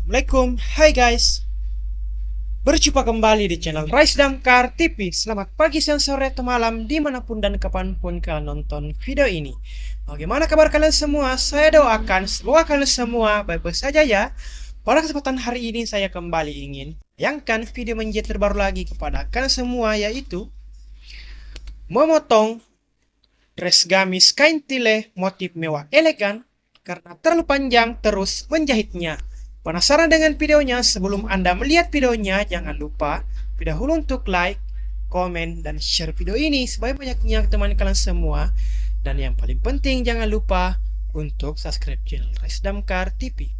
Assalamualaikum, hai guys. Berjumpa kembali di channel Rise Damkar TV. Selamat pagi, siang, sore, atau malam, dimanapun dan kapanpun kalian nonton video ini. Bagaimana kabar kalian semua? Saya doakan semoga kalian semua baik-baik saja ya. Pada kesempatan hari ini saya kembali ingin tayangkan video menjahit terbaru lagi kepada kalian semua, yaitu Memotong dress gamis kain tile motif mewah elegan karena terlalu panjang terus menjahitnya. Penasaran dengan videonya? Sebelum Anda melihat videonya, jangan lupa dahulu untuk like, komen, dan share video ini sebanyak-banyaknya ke teman kalian semua. Dan yang paling penting, jangan lupa untuk subscribe channel Rise Damkar TV.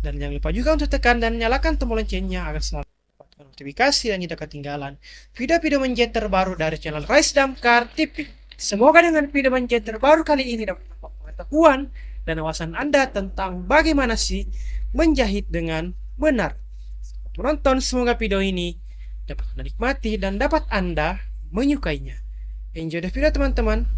Dan jangan lupa juga untuk tekan dan nyalakan tombol loncengnya agar selalu mendapatkan notifikasi dan tidak ketinggalan video-video menjahit terbaru dari channel Rise Damkar TV. Semoga dengan video menjahit terbaru kali ini dapat menambah pengetahuan dan wawasan Anda tentang bagaimana sih menjahit dengan benar. Menonton, semoga video ini dapat Anda nikmati dan dapat Anda menyukainya. Enjoy the video teman-teman.